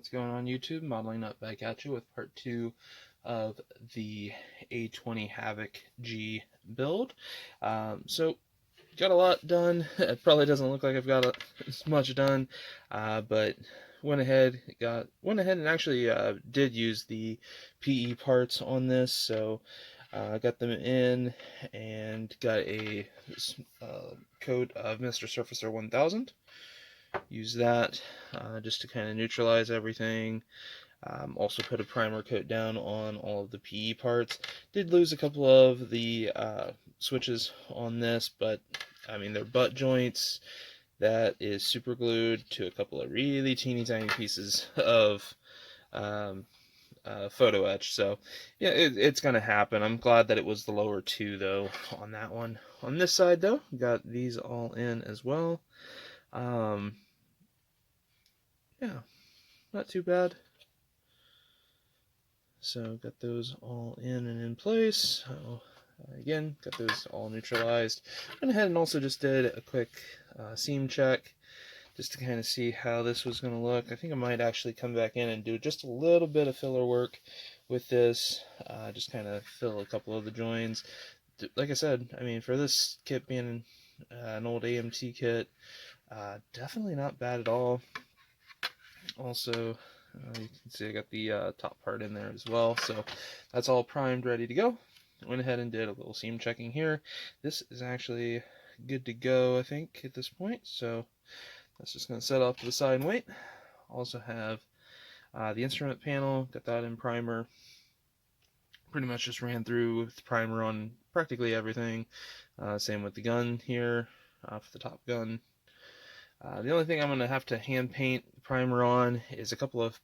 What's going on YouTube? Modeling up back at you with part 2 of the A20 Havoc G build. So got a lot done. It probably doesn't look like I've got as much done, but went ahead and actually did use the PE parts on this. So got them in and got a coat of Mr. Surfacer 1000. Use that just to kind of neutralize everything. Also put a primer coat down on all of the PE parts. Did lose a couple of the switches on this, but I mean, they're butt joints. That is super glued to a couple of really teeny tiny pieces of photo etch. So yeah, it's gonna happen. I'm glad that it was the lower two though on that one. On this side though, got these all in as well. Yeah, not too bad. So got those all in and in place. So again, got those all neutralized. Went ahead and also just did a quick seam check just to kind of see how this was going to look. I think I might actually come back in and do just a little bit of filler work with this, just kind of fill a couple of the joins. Like I said, I mean, for this kit being an old AMT kit, definitely not bad at all. Also, you can see I got the top part in there as well, so that's all primed, ready to go. Went ahead and did a little seam checking here. This is actually good to go, I think, at this point, so that's just going to set off to the side and wait. Also have the instrument panel, got that in primer. Pretty much just ran through with primer on practically everything. Same with the gun here, for the top gun. The only thing I'm going to have to hand paint primer on is a couple of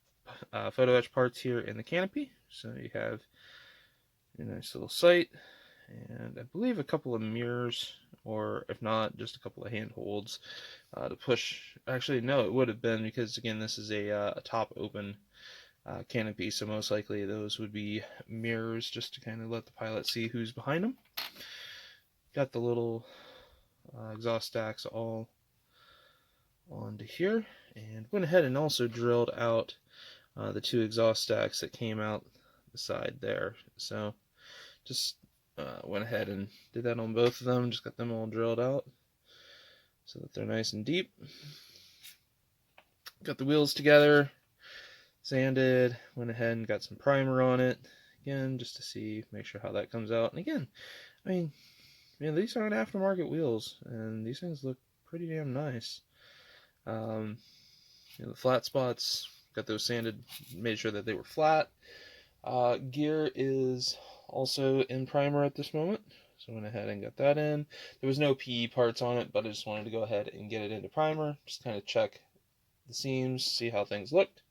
photo etch parts here in the canopy. So you have a nice little sight, and I believe a couple of mirrors, or if not, just a couple of handholds to push. Actually, no, it would have been, because again, this is a top open canopy, so most likely those would be mirrors just to kind of let the pilot see who's behind them. Got the little exhaust stacks all onto here, and went ahead and also drilled out the two exhaust stacks that came out the side there. So just went ahead and did that on both of them, just got them all drilled out so that they're nice and deep. Got the wheels together, sanded, went ahead and got some primer on it again just to make sure how that comes out. And again, I mean, these aren't aftermarket wheels, and these things look pretty damn nice. The flat spots, got those sanded, made sure that they were flat. Gear is also in primer at this moment, so I went ahead and got that in. There was no PE parts on it, but I just wanted to go ahead and get it into primer, just kind of check the seams, see how things looked.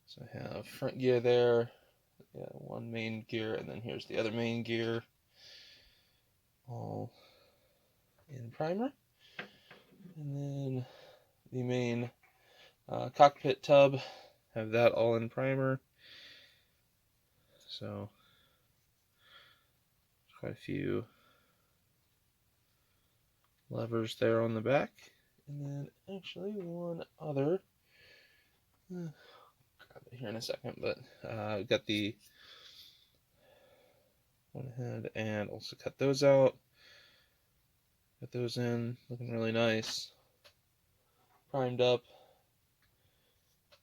So I have front gear there, one main gear, and then here's the other main gear, all in primer. And then the main cockpit tub, have that all in primer. So quite a few levers there on the back. And then actually one other, grab it here in a second, but got the, went ahead and also cut those out. Got those in, looking really nice. Primed up.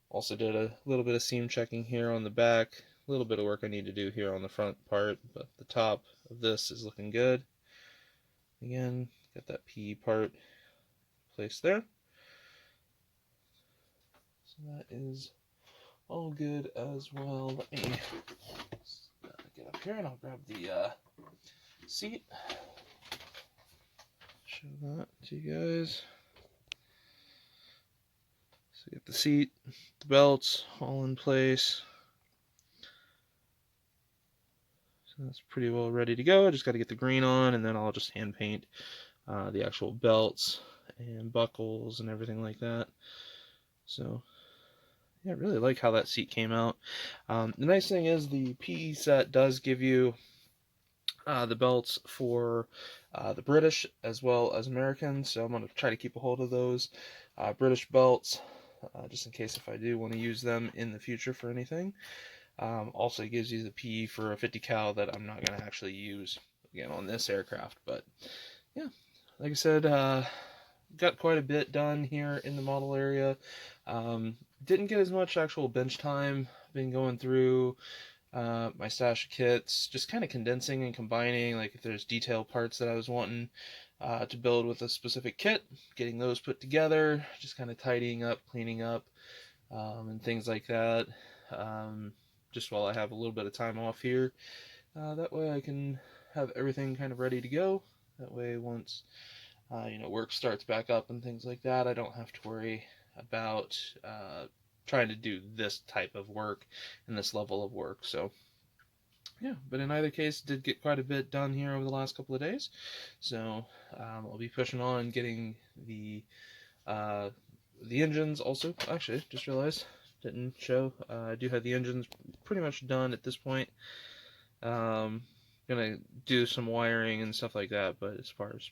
Also did a little bit of seam checking here on the back. A little bit of work I need to do here on the front part, but the top of this is looking good. Again, got that PE part placed there. So that is all good as well. Let me get up here and I'll grab the seat. Show that to you guys. So get the seat, the belts all in place. So that's pretty well ready to go. I just got to get the green on, and then I'll just hand paint the actual belts and buckles and everything like that. So yeah, I really like how that seat came out. The nice thing is the PE set does give you the belts for the British as well as American, so I'm going to try to keep a hold of those. British belts just in case if I do want to use them in the future for anything. Also, it gives you the PE for a 50 cal that I'm not going to actually use again on this aircraft. But yeah, like I said, got quite a bit done here in the model area. Didn't get as much actual bench time. Been going through my stash of kits, just kind of condensing and combining, like if there's detail parts that I was wanting to build with a specific kit, getting those put together, just kind of tidying up, cleaning up, and things like that. Just while I have a little bit of time off here, that way I can have everything kind of ready to go. That way, once work starts back up and things like that, I don't have to worry about trying to do this type of work and this level of work. So yeah, but in either case, did get quite a bit done here over the last couple of days. So I'll be pushing on getting uh, the engines also. Actually, just realized didn't show. I do have the engines pretty much done at this point. Gonna do some wiring and stuff like that, but as far as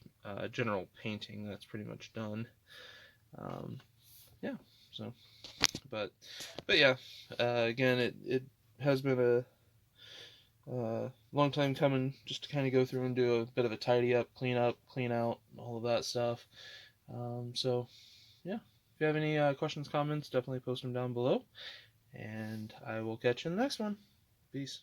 general painting, that's pretty much done. Yeah, so but yeah, again, it has been a long time coming, just to kind of go through and do a bit of a tidy up, clean out, all of that stuff. So yeah, if you have any questions, comments, definitely post them down below, and I will catch you in the next one. Peace.